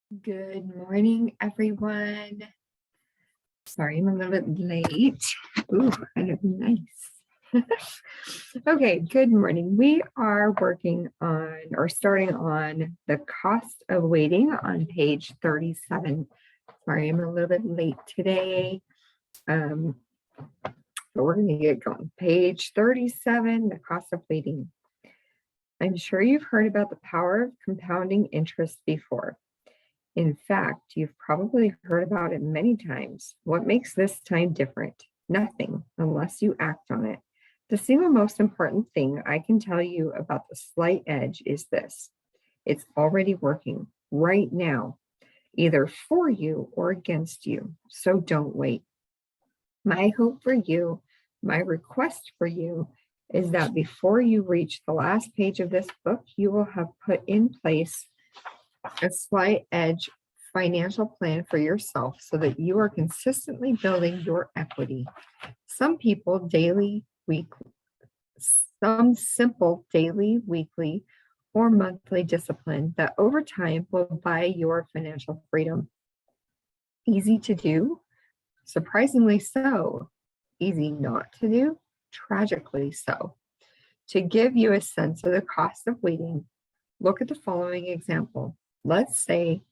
Good morning, everyone. Sorry, I'm a little bit late. Ooh, kind of nice. Okay, good morning. We are working on or starting on the cost of waiting on page 37. Sorry, I'm a little bit late today. But we're going to get going. Page 37, the cost of waiting. I'm sure you've heard about the power of compounding interest before. In fact, you've probably heard about it many times. What makes this time different? Nothing, unless you act on it. The single most important thing I can tell you about the slight edge is this. It's already working right now, either for you or against you. So don't wait. My hope for you, my request for you, is that before you reach the last page of this book, you will have put in place a slight edge financial plan for yourself so that you are consistently building your equity. Some simple daily, weekly, or monthly discipline that over time will buy your financial freedom. Easy to do, surprisingly so. Easy not to do, tragically so. To give you a sense of the cost of waiting, look at the following example. Let's say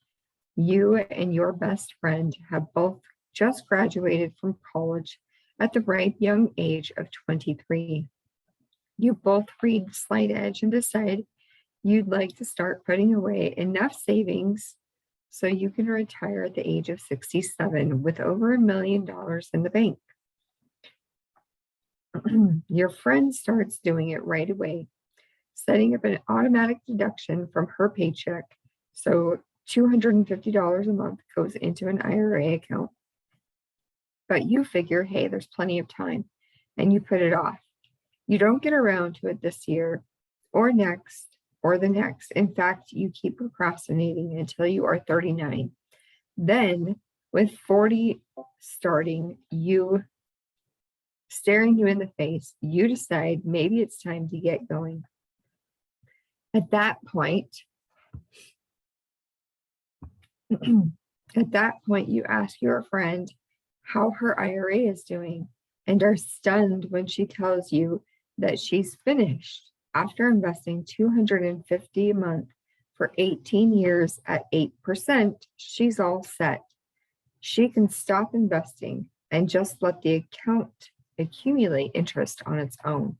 you and your best friend have both just graduated from college at the ripe young age of 23. You both read Slight Edge and decide you'd like to start putting away enough savings so you can retire at the age of 67 with over $1 million in the bank. Your friend starts doing it right away, setting up an automatic deduction from her paycheck. So $250 a month goes into an IRA account. But you figure, hey, there's plenty of time, and you put it off. You don't get around to it this year or next or the next. In fact, you keep procrastinating until you are 39. Then, with 40 staring you in the face, you decide maybe it's time to get going. At that point, you ask your friend how her IRA is doing and are stunned when she tells you that she's finished. After investing $250 a month for 18 years at 8%, she's all set. She can stop investing and just let the account accumulate interest on its own.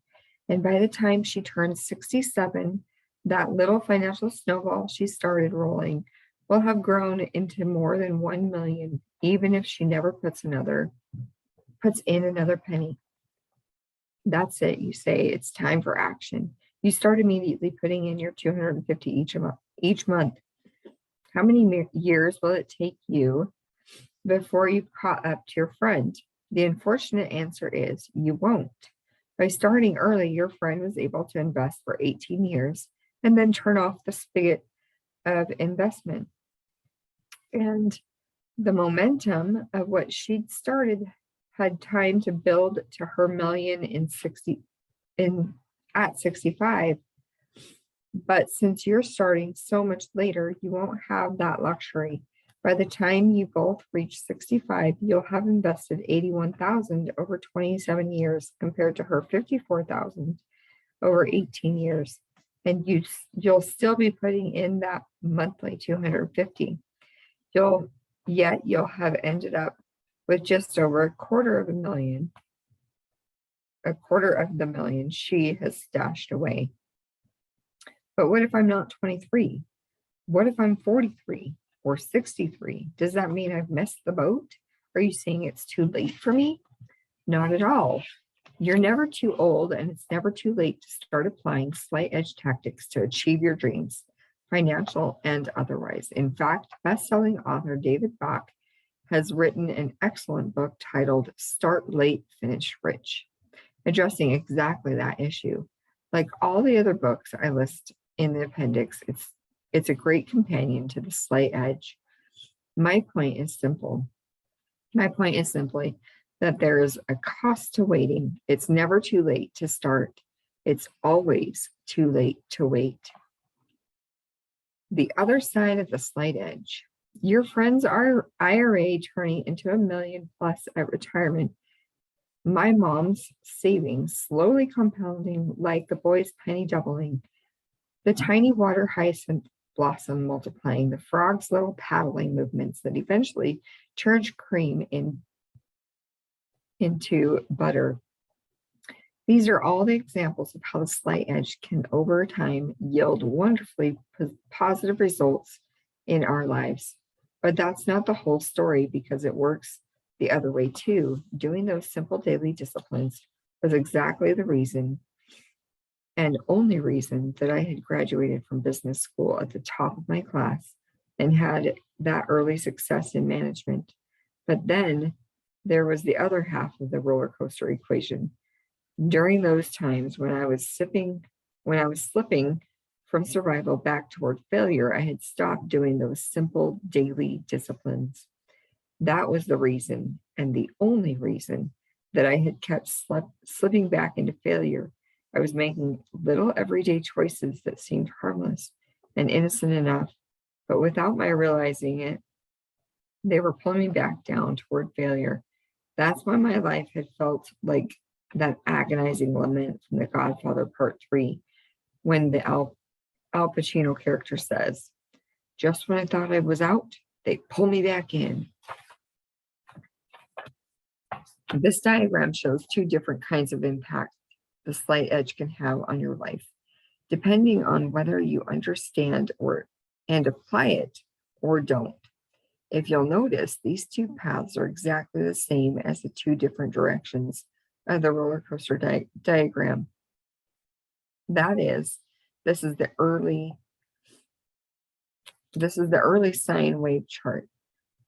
And by the time she turns 67, that little financial snowball she started rolling will have grown into more than 1 million, even if she never puts in another penny. That's it. You say it's time for action. You start immediately putting in your $250 each month. How many years will it take you before you've caught up to your friend? The unfortunate answer is you won't. By starting early, your friend was able to invest for 18 years and then turn off the spigot of investment. And the momentum of what she'd started had time to build to her million at 65. But since you're starting so much later, you won't have that luxury. By the time you both reach 65, you'll have invested $81,000 over 27 years compared to her $54,000 over 18 years. And you'll still be putting in that monthly $250. You'll have ended up with just over $250,000 the million she has stashed away. But what if I'm not 23? What if I'm 43 or 63? Does that mean I've missed the boat? Are you saying it's too late for me? Not at all. You're never too old, and it's never too late to start applying slight edge tactics to achieve your dreams, financial and otherwise. In fact, best-selling author David Bach has written an excellent book titled Start Late, Finish Rich, addressing exactly that issue. Like all the other books I list in the appendix, it's a great companion to the slight edge. My point is simply that there is a cost to waiting. It's never too late to start. It's always too late to wait. The other side of the slight edge. Your friends are IRA turning into $1 million plus at retirement. My mom's savings slowly compounding like the boy's penny doubling. The tiny water hyacinth blossom multiplying, the frog's little paddling movements that eventually turned cream into butter. These are all the examples of how the slight edge can over time yield wonderfully positive results in our lives. But that's not the whole story, because it works the other way too. Doing those simple daily disciplines was exactly the reason and only reason that I had graduated from business school at the top of my class and had that early success in management. But then there was the other half of the roller coaster equation. During those times when I was slipping from survival back toward failure, I had stopped doing those simple daily disciplines. That was the reason, and the only reason, that I had kept slipping back into failure. I was making little everyday choices that seemed harmless and innocent enough, but without my realizing it, they were pulling me back down toward failure. That's why my life had felt like that agonizing lament from The Godfather Part 3, when the Al Pacino character says, "Just when I thought I was out, they pull me back in." This diagram shows two different kinds of impact the slight edge can have on your life, depending on whether you understand and apply it or don't. If you'll notice, these two paths are exactly the same as the two different directions of the roller coaster diagram. That is, this is the early sine wave chart,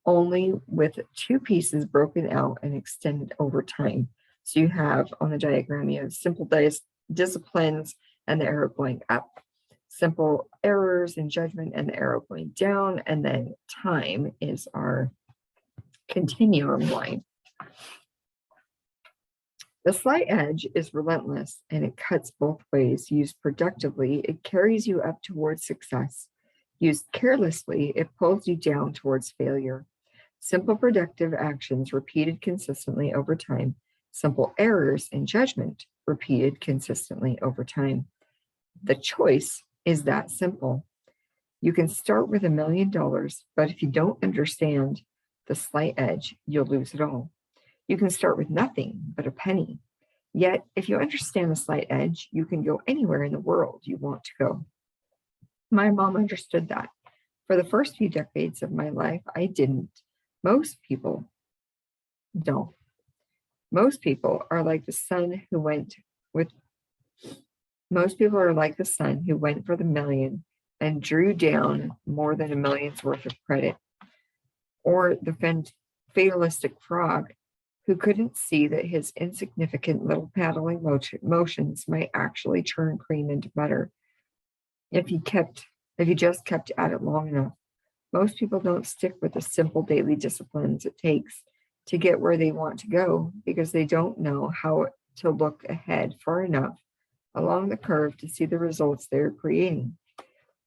only with two pieces broken out and extended over time. So you have on the diagram, you have simple disciplines and the arrow going up, simple errors in judgment and the arrow going down, and then time is our continuum line. The slight edge is relentless and it cuts both ways. Used productively, it carries you up towards success. Used carelessly, it pulls you down towards failure. Simple productive actions repeated consistently over time. Simple errors in judgment repeated consistently over time. The choice is that simple. You can start with $1 million, but if you don't understand the slight edge, you'll lose it all. You can start with nothing but a penny. Yet, if you understand the slight edge, you can go anywhere in the world you want to go. My mom understood that. For the first few decades of my life, I didn't. Most people don't. Most people are like the son who went for the million and drew down more than $1 million's worth of credit. Or the fatalistic frog who couldn't see that his insignificant little paddling motions might actually turn cream into butter if he just kept at it long enough. Most people don't stick with the simple daily disciplines it takes to get where they want to go because they don't know how to look ahead far enough along the curve to see the results they're creating.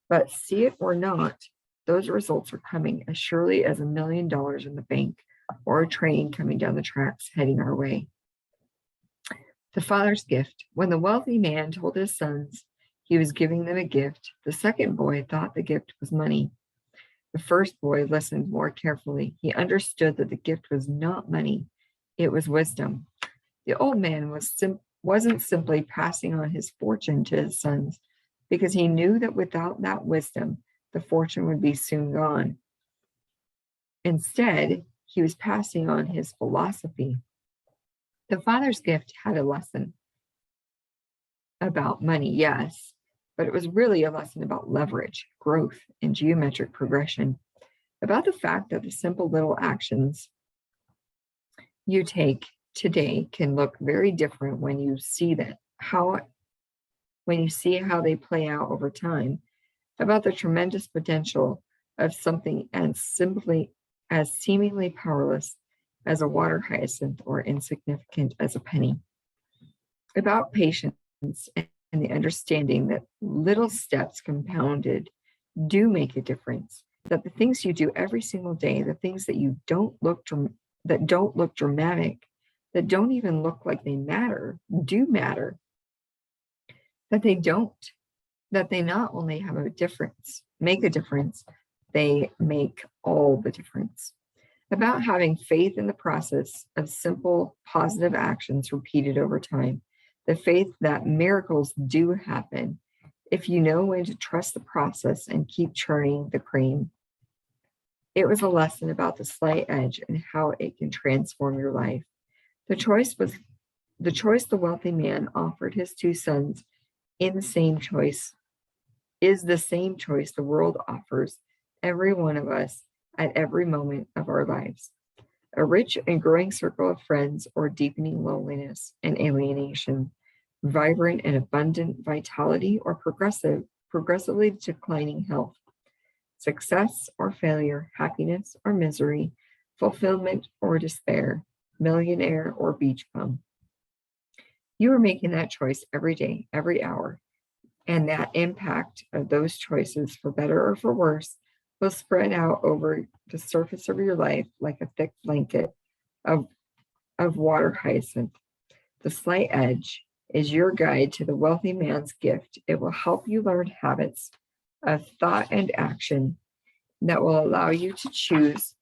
But see it or not, those results are coming as surely as $1 million in the bank or a train coming down the tracks heading our way. The father's gift. When the wealthy man told his sons he was giving them a gift, the second boy thought the gift was money. The first boy listened more carefully. He understood that the gift was not money, it was wisdom. The old man wasn't simply passing on his fortune to his sons, because he knew that without that wisdom, the fortune would be soon gone. Instead, he was passing on his philosophy. The father's gift had a lesson about money, yes, but it was really a lesson about leverage, growth, and geometric progression, about the fact that the simple little actions you take today can look very different when you see how they play out over time, about the tremendous potential of something as seemingly powerless as a water hyacinth or insignificant as a penny, about patience and the understanding that little steps compounded do make a difference, that the things you do every single day, the things that you don't look dramatic, that don't even look like they matter, do matter. That they not only have a difference, make a difference, they make all the difference. About having faith in the process of simple, positive actions repeated over time. The faith that miracles do happen if you know when to trust the process and keep churning the cream. It was a lesson about the slight edge and how it can transform your life. The choice the wealthy man offered his two sons is the same choice the world offers every one of us at every moment of our lives. A rich and growing circle of friends or deepening loneliness and alienation, vibrant and abundant vitality or progressively declining health, success or failure, happiness or misery, fulfillment or despair, millionaire or beach bum. You are making that choice every day, every hour, and that impact of those choices, for better or for worse, will spread out over the surface of your life like a thick blanket of water hyacinth. The slight edge is your guide to the wealthy man's gift. It will help you learn habits of thought and action that will allow you to choose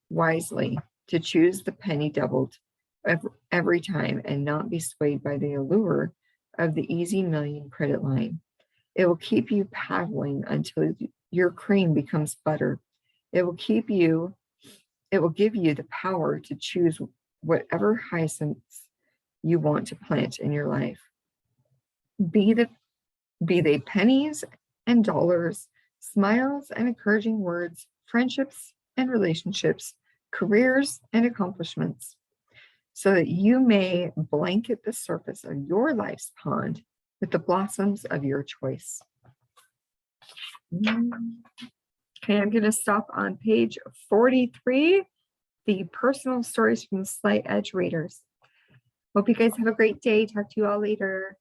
wisely, to choose the penny doubled every time and not be swayed by the allure of the easy million credit line. It will keep you paddling until your cream becomes butter. It will give you the power to choose whatever hyacinths you want to plant in your life. Be they pennies and dollars, smiles and encouraging words, friendships and relationships, careers and accomplishments, so that you may blanket the surface of your life's pond with the blossoms of your choice. Okay, I'm going to stop on page 43, the personal stories from the Slight Edge readers. Hope you guys have a great day. Talk to you all later.